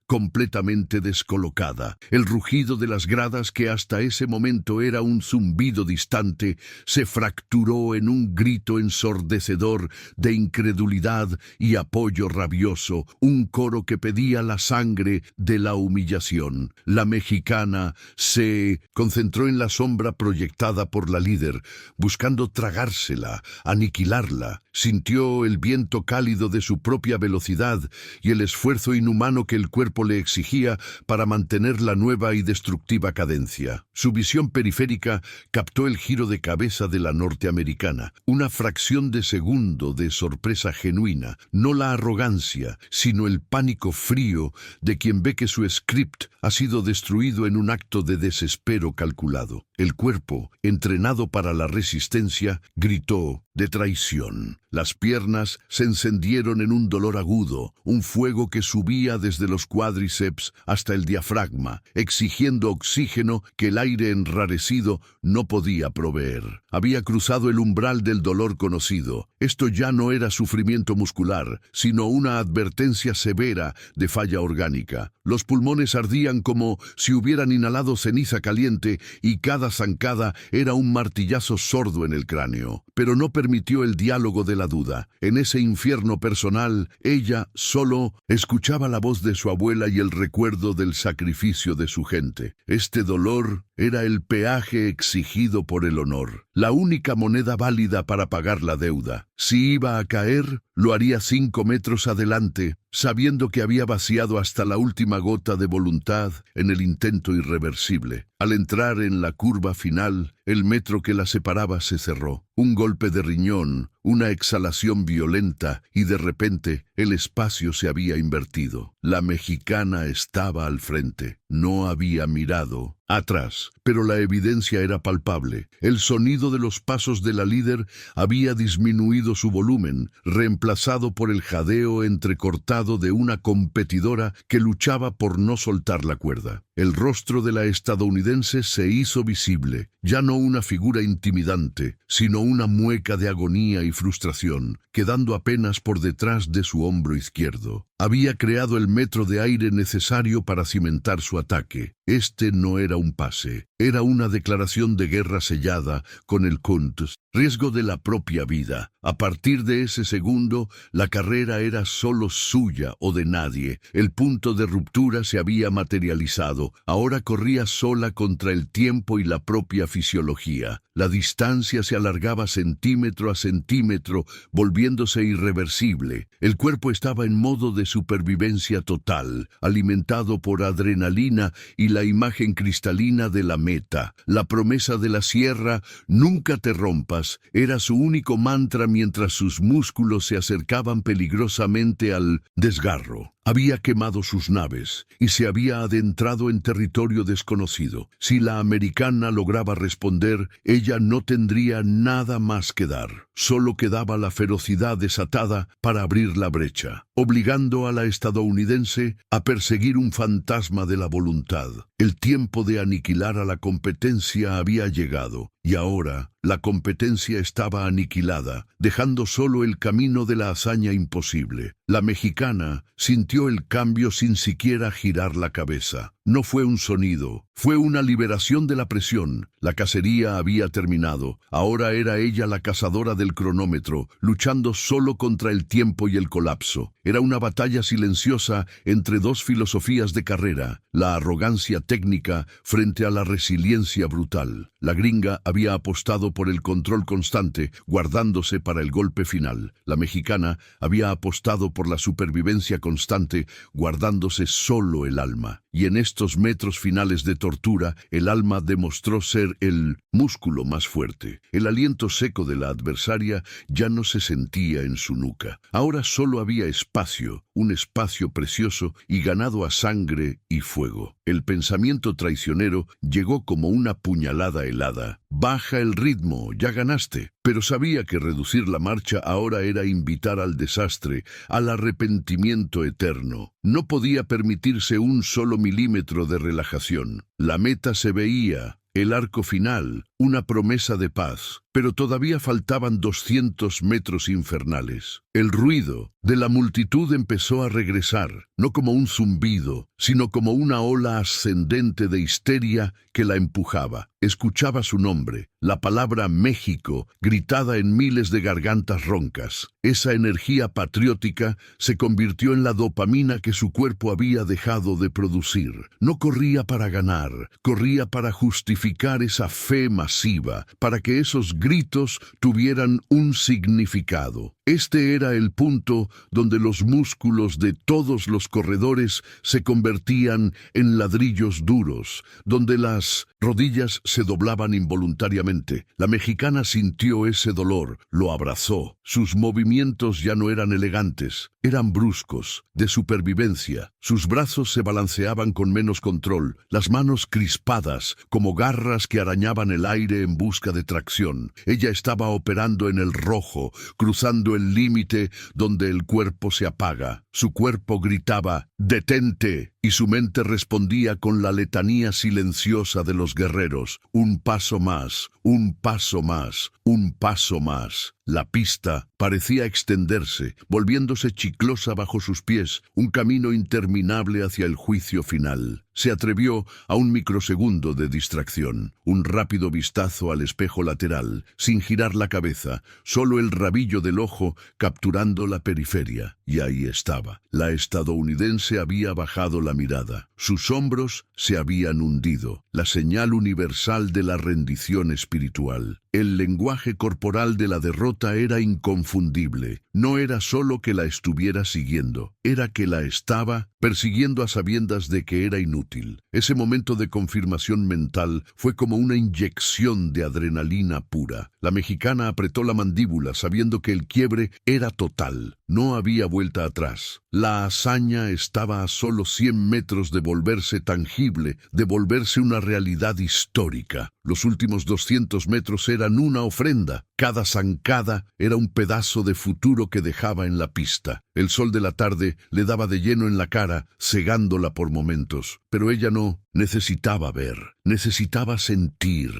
A: completamente descolocada. El rugido de las gradas, que hasta ese momento era un zumbido distante, se fracturó en un grito ensordecedor de incredulidad y apoyo rabioso, un coro que pedía la sangre de la humillación. La mexicana se concentró en la sombra proyectada por la líder, buscando tragársela, aniquilarla. Sintió el viento cálido de su propia velocidad y el esfuerzo inhumano que el cuerpo le exigía para mantener la nueva y destructiva cadencia. Su visión periférica captó el giro de cabeza de la norteamericana, una fracción de segundo de sorpresa genuina, no la arrogancia, sino el pánico frío de quien ve que su script ha sido destruido en un acto de desespero calculado. El cuerpo, entrenado para la resistencia, gritó de traición. Las piernas se encendieron en un dolor agudo, un fuego que subía desde los cuádriceps hasta el diafragma, exigiendo oxígeno que el aire enrarecido no podía proveer. Había cruzado el umbral del dolor conocido. Esto ya no era sufrimiento muscular, sino una advertencia severa de falla orgánica. Los pulmones ardían como si hubieran inhalado ceniza caliente y cada zancada era un martillazo sordo en el cráneo. Pero no permitió el diálogo de la duda. En ese infierno personal, ella solo escuchaba la voz de su abuela y el recuerdo del sacrificio de su gente. Este dolor era el peaje exigido por el honor, la única moneda válida para pagar la deuda. Si iba a caer, lo haría 5 metros adelante, sabiendo que había vaciado hasta la última gota de voluntad en el intento irreversible. Al entrar en la curva final, el metro que la separaba se cerró. Un golpe de riñón, una exhalación violenta, y de repente el espacio se había invertido. La mexicana estaba al frente. No había mirado atrás, pero la evidencia era palpable. El sonido de los pasos de la líder había disminuido su volumen, reemplazado por el jadeo entrecortado de una competidora que luchaba por no soltar la cuerda. El rostro de la estadounidense se hizo visible, ya no una figura intimidante, sino una mueca de agonía y frustración, quedando apenas por detrás de su hombro izquierdo. Había creado el metro de aire necesario para cimentar su ataque. Este no era un pase, era una declaración de guerra sellada con el Kuntz, riesgo de la propia vida. A partir de ese segundo, la carrera era solo suya o de nadie. El punto de ruptura se había materializado. Ahora corría sola contra el tiempo y la propia fisiología. La distancia se alargaba centímetro a centímetro, volviéndose irreversible. El cuerpo estaba en modo de supervivencia total, alimentado por adrenalina y la imagen cristalina de la meta. La promesa de la sierra, nunca te rompas, era su único mantra mientras sus músculos se acercaban peligrosamente al desgarro. Había quemado sus naves y se había adentrado en territorio desconocido. Si la americana lograba responder, ella no tendría nada más que dar. Solo quedaba la ferocidad desatada para abrir la brecha, obligando a la estadounidense a perseguir un fantasma de la voluntad. El tiempo de aniquilar a la competencia había llegado, y ahora la competencia estaba aniquilada, dejando solo el camino de la hazaña imposible. La mexicana sintió el cambio sin siquiera girar la cabeza. No fue un sonido, fue una liberación de la presión. La cacería había terminado. Ahora era ella la cazadora del cronómetro, luchando solo contra el tiempo y el colapso. Era una batalla silenciosa entre dos filosofías de carrera, la arrogancia técnica frente a la resiliencia brutal. La gringa había apostado por el control constante, guardándose para el golpe final. La mexicana había apostado por la supervivencia constante, guardándose solo el alma. Y en estos metros finales de tortura, el alma demostró ser el músculo más fuerte. El aliento seco de la adversaria ya no se sentía en su nuca. Ahora solo había espacio, un espacio precioso y ganado a sangre y fuego. El pensamiento traicionero llegó como una puñalada helada. Baja el ritmo, ya ganaste. Pero sabía que reducir la marcha ahora era invitar al desastre, al arrepentimiento eterno. No podía permitirse un solo milímetro de relajación. La meta se veía. El arco final, una promesa de paz, pero todavía faltaban 200 metros infernales. El ruido de la multitud empezó a regresar, no como un zumbido, sino como una ola ascendente de histeria que la empujaba. Escuchaba su nombre, la palabra México, gritada en miles de gargantas roncas. Esa energía patriótica se convirtió en la dopamina que su cuerpo había dejado de producir. No corría para ganar, corría para justificar esa fe masiva, para que esos gritos tuvieran un significado. Este era el punto donde los músculos de todos los corredores se convertían en ladrillos duros, donde las rodillas se doblaban involuntariamente. La mexicana sintió ese dolor, lo abrazó. Sus movimientos ya no eran elegantes, eran bruscos, de supervivencia. Sus brazos se balanceaban con menos control, las manos crispadas, como garras que arañaban el aire en busca de tracción. Ella estaba operando en el rojo, cruzando el límite donde el cuerpo se apaga. Su cuerpo gritaba, ¡detente! Y su mente respondía con la letanía silenciosa de los guerreros. Un paso más, un paso más, un paso más. La pista parecía extenderse, volviéndose chiclosa bajo sus pies, un camino interminable hacia el juicio final. Se atrevió a un microsegundo de distracción, un rápido vistazo al espejo lateral, sin girar la cabeza, solo el rabillo del ojo capturando la periferia. Y ahí estaba. La estadounidense había bajado la mirada. Sus hombros se habían hundido, la señal universal de la rendición espiritual. El lenguaje corporal de la derrota era inconfundible. No era solo que la estuviera siguiendo, era que la estaba persiguiendo a sabiendas de que era inútil. Ese momento de confirmación mental fue como una inyección de adrenalina pura. La mexicana apretó la mandíbula sabiendo que el quiebre era total. No había vuelta atrás. La hazaña estaba a solo 100 metros de volverse tangible, de volverse una realidad histórica. Los últimos 200 metros eran una ofrenda. Cada zancada era un pedazo de futuro que dejaba en la pista. El sol de la tarde le daba de lleno en la cara, cegándola por momentos. Pero ella no necesitaba ver, necesitaba sentir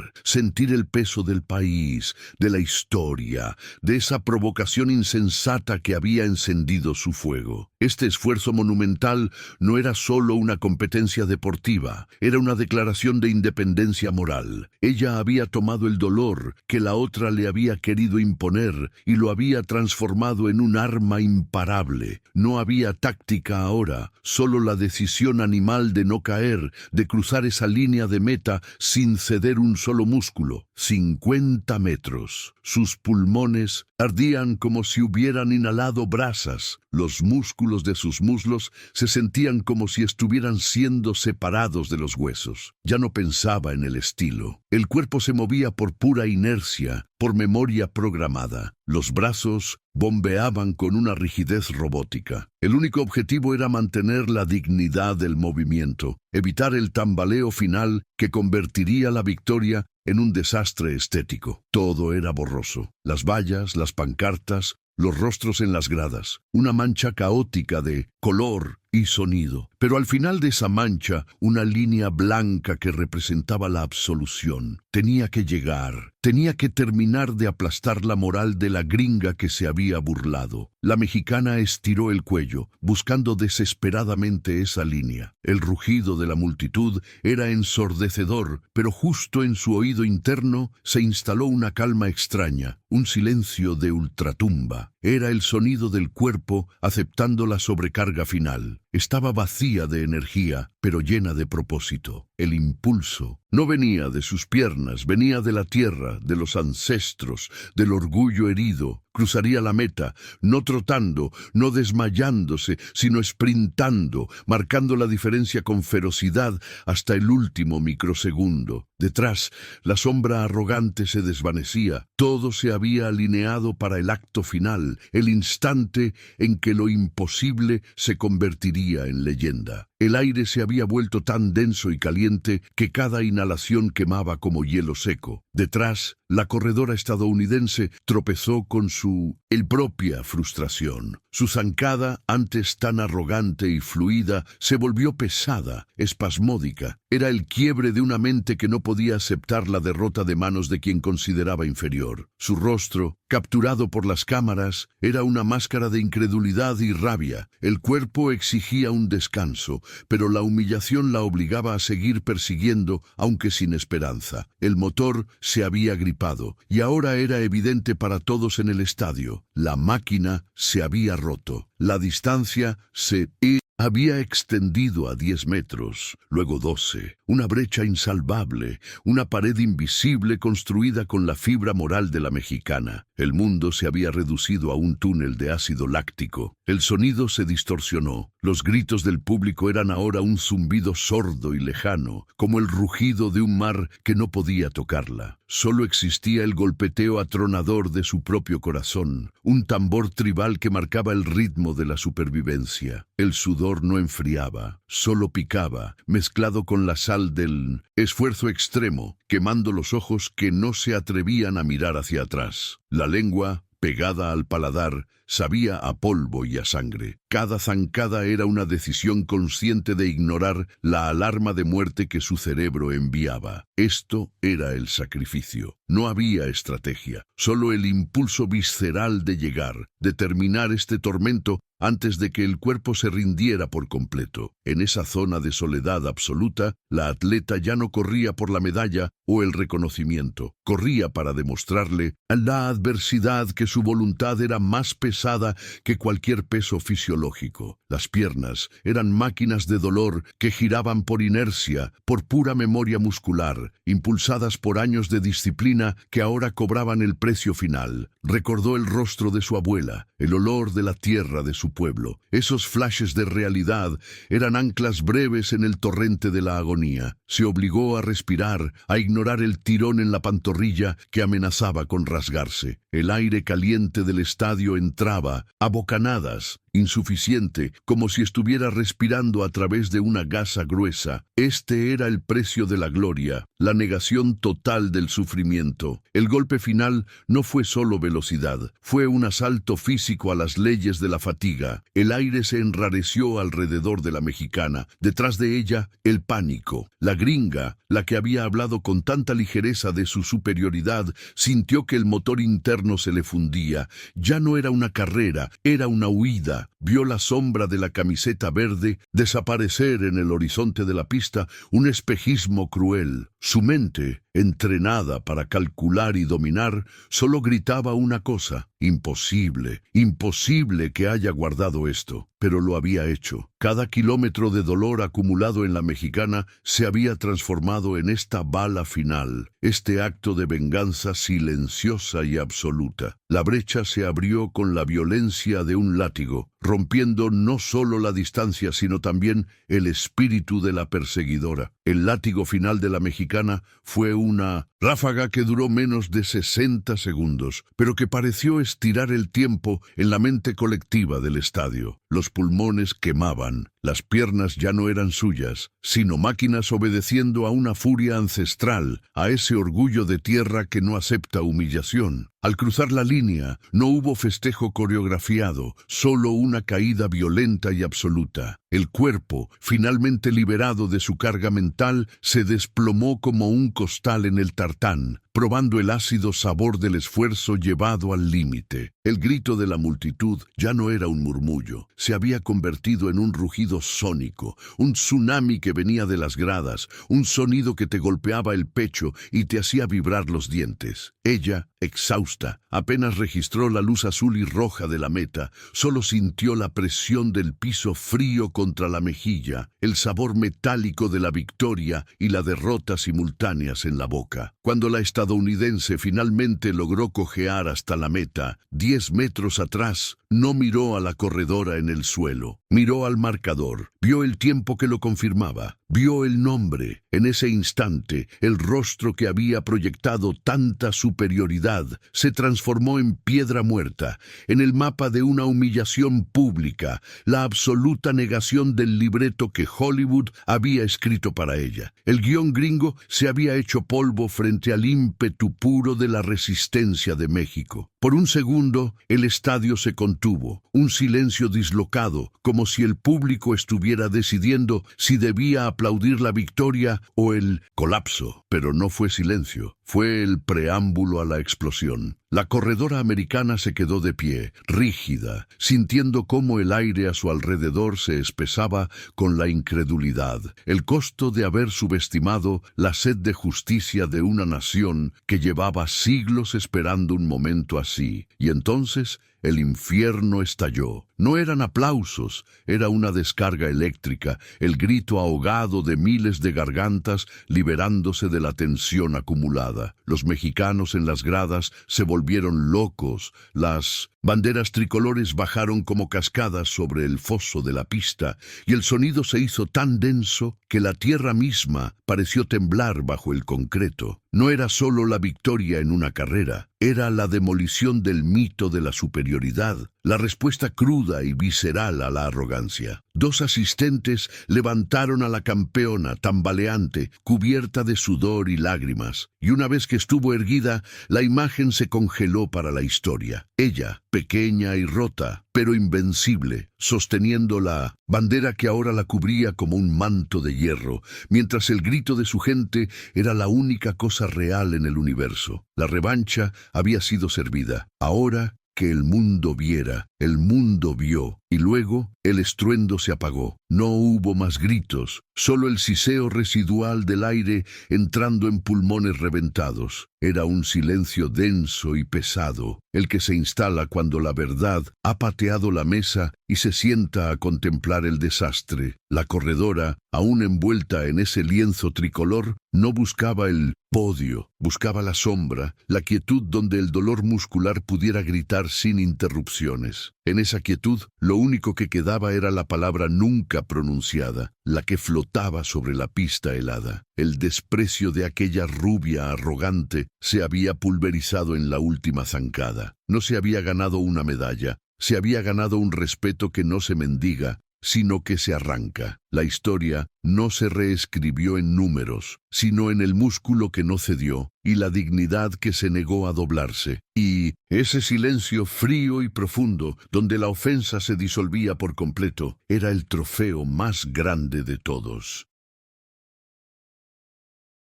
A: el peso del país, de la historia, de esa provocación insensata que había encendido su fuego. Este esfuerzo monumental no era solo una competencia deportiva, era una declaración de independencia moral. Ella había tomado el dolor que la otra le había querido imponer y lo había transformado en un arma imparable. No había táctica ahora, solo la decisión animal de no caer, de cruzar esa línea de meta sin ceder un solo músculo. 50 metros. Sus pulmones ardían como si hubieran inhalado brasas. Los músculos de sus muslos se sentían como si estuvieran siendo separados de los huesos. Ya no pensaba en el estilo. El cuerpo se movía por pura inercia, por memoria programada. Los brazos bombeaban con una rigidez robótica. El único objetivo era mantener la dignidad del movimiento, evitar el tambaleo final que convertiría la victoria en un desastre estético. Todo era borroso. Las vallas, las pancartas, los rostros en las gradas, una mancha caótica de color y sonido. Pero al final de esa mancha, una línea blanca que representaba la absolución. Tenía que llegar, tenía que terminar de aplastar la moral de la gringa que se había burlado. La mexicana estiró el cuello, buscando desesperadamente esa línea. El rugido de la multitud era ensordecedor, pero justo en su oído interno se instaló una calma extraña, un silencio de ultratumba. Era el sonido del cuerpo aceptando la sobrecarga final. Estaba vacía de energía, pero llena de propósito. El impulso no venía de sus piernas, venía de la tierra, de los ancestros, del orgullo herido. Cruzaría la meta, no trotando, no desmayándose, sino sprintando, marcando la diferencia con ferocidad hasta el último microsegundo. Detrás, la sombra arrogante se desvanecía. Todo se había alineado para el acto final, el instante en que lo imposible se convertiría en leyenda. El aire se había vuelto tan denso y caliente que cada inhalación quemaba como hielo seco. Detrás, la corredora estadounidense tropezó con su propia frustración. Su zancada, antes tan arrogante y fluida, se volvió pesada, espasmódica. Era el quiebre de una mente que no podía aceptar la derrota de manos de quien consideraba inferior. Su rostro, capturado por las cámaras, era una máscara de incredulidad y rabia. El cuerpo exigía un descanso, pero la humillación la obligaba a seguir persiguiendo, aunque sin esperanza. El motor se había gripado, y ahora era evidente para todos en el estadio. La máquina se había roto. La distancia se había extendido a 10 metros, luego 12, una brecha insalvable, una pared invisible construida con la fibra moral de la mexicana. El mundo se había reducido a un túnel de ácido láctico. El sonido se distorsionó. Los gritos del público eran ahora un zumbido sordo y lejano, como el rugido de un mar que no podía tocarla. Solo existía el golpeteo atronador de su propio corazón, un tambor tribal que marcaba el ritmo de la supervivencia. El sudor no enfriaba, solo picaba, mezclado con la sal del esfuerzo extremo, quemando los ojos que no se atrevían a mirar hacia atrás. La lengua, pegada al paladar, sabía a polvo y a sangre. Cada zancada era una decisión consciente de ignorar la alarma de muerte que su cerebro enviaba. Esto era el sacrificio. No había estrategia, solo el impulso visceral de llegar, de terminar este tormento antes de que el cuerpo se rindiera por completo. En esa zona de soledad absoluta, la atleta ya no corría por la medalla o el reconocimiento. Corría para demostrarle a la adversidad que su voluntad era más pesada que cualquier peso fisiológico. Las piernas eran máquinas de dolor que giraban por inercia, por pura memoria muscular, impulsadas por años de disciplina que ahora cobraban el precio final. Recordó el rostro de su abuela, el olor de la tierra de su pueblo. Esos flashes de realidad eran anclas breves en el torrente de la agonía. Se obligó a respirar, a ignorar el tirón en la pantorrilla que amenazaba con rasgarse. El aire caliente del estadio entraba, a bocanadas, insuficiente, como si estuviera respirando a través de una gasa gruesa. Este era el precio de la gloria, la negación total del sufrimiento. El golpe final no fue solo velocidad, fue un asalto físico a las leyes de la fatiga. El aire se enrareció alrededor de la mexicana. Detrás de ella, el pánico. La gringa, la que había hablado con tanta ligereza de su superioridad, sintió que el motor interno se le fundía. Ya no era una carrera, era una huida. Vio la sombra de la camiseta verde desaparecer en el horizonte de la pista, un espejismo cruel. Su mente, entrenada para calcular y dominar, solo gritaba una cosa: imposible, imposible que haya guardado esto. Pero lo había hecho. Cada kilómetro de dolor acumulado en la mexicana se había transformado en esta bala final, este acto de venganza silenciosa y absoluta. La brecha se abrió con la violencia de un látigo, rompiendo no solo la distancia, sino también el espíritu de la perseguidora. El látigo final de la mexicana fue una ráfaga que duró menos de 60 segundos, pero que pareció estirar el tiempo en la mente colectiva del estadio. Los pulmones quemaban, las piernas ya no eran suyas, sino máquinas obedeciendo a una furia ancestral, a ese orgullo de tierra que no acepta humillación. Al cruzar la línea, no hubo festejo coreografiado, solo una caída violenta y absoluta. El cuerpo, finalmente liberado de su carga mental, se desplomó como un costal en el tartán, probando el ácido sabor del esfuerzo llevado al límite. El grito de la multitud ya no era un murmullo, se había convertido en un rugido sónico, un tsunami que venía de las gradas, un sonido que te golpeaba el pecho y te hacía vibrar los dientes. Ella, exhausta, apenas registró la luz azul y roja de la meta, solo sintió la presión del piso frío contra la mejilla, el sabor metálico de la victoria y la derrota simultáneas en la boca. Cuando la estadounidense finalmente logró cojear hasta la meta, 10 metros atrás, no miró a la corredora en el suelo. Miró al marcador, vio el tiempo que lo confirmaba, vio el nombre. En ese instante, el rostro que había proyectado tanta superioridad se transformó en piedra muerta, en el mapa de una humillación pública, la absoluta negación del libreto que Hollywood había escrito para ella. El guión gringo se había hecho polvo frente al ímpetu puro de la resistencia de México. Por un segundo, el estadio se contuvo, un silencio dislocado, como si el público estuviera decidiendo si debía aplaudir la victoria o el colapso. Pero no fue silencio, fue el preámbulo a la explosión. La corredora americana se quedó de pie, rígida, sintiendo cómo el aire a su alrededor se espesaba con la incredulidad, el costo de haber subestimado la sed de justicia de una nación que llevaba siglos esperando un momento así. Y entonces el infierno estalló. No eran aplausos, era una descarga eléctrica, el grito ahogado de miles de gargantas liberándose de la tensión acumulada. Los mexicanos en las gradas se volvieron locos, las banderas tricolores bajaron como cascadas sobre el foso de la pista, y el sonido se hizo tan denso que la tierra misma pareció temblar bajo el concreto. No era solo la victoria en una carrera, era la demolición del mito de la superioridad, la respuesta cruda y visceral a la arrogancia. Dos asistentes levantaron a la campeona tambaleante, cubierta de sudor y lágrimas, y una vez que estuvo erguida, la imagen se congeló para la historia. Ella, pequeña y rota, pero invencible, sosteniendo la bandera que ahora la cubría como un manto de hierro, mientras el grito de su gente era la única cosa real en el universo. La revancha había sido servida. Ahora que el mundo viera, el mundo vio, y luego el estruendo se apagó. No hubo más gritos, solo el siseo residual del aire entrando en pulmones reventados. Era un silencio denso y pesado, el que se instala cuando la verdad ha pateado la mesa y se sienta a contemplar el desastre. La corredora, aún envuelta en ese lienzo tricolor, no buscaba el podio, buscaba la sombra, la quietud donde el dolor muscular pudiera gritar sin interrupciones. En esa quietud, lo único que quedaba era la palabra nunca pronunciada, la que flotaba sobre la pista helada. El desprecio de aquella rubia arrogante se había pulverizado en la última zancada. No se había ganado una medalla, se había ganado un respeto que no se mendiga, sino que se arranca. La historia no se reescribió en números, sino en el músculo que no cedió y la dignidad que se negó a doblarse. Y ese silencio frío y profundo, donde la ofensa se disolvía por completo, era el trofeo más grande de todos.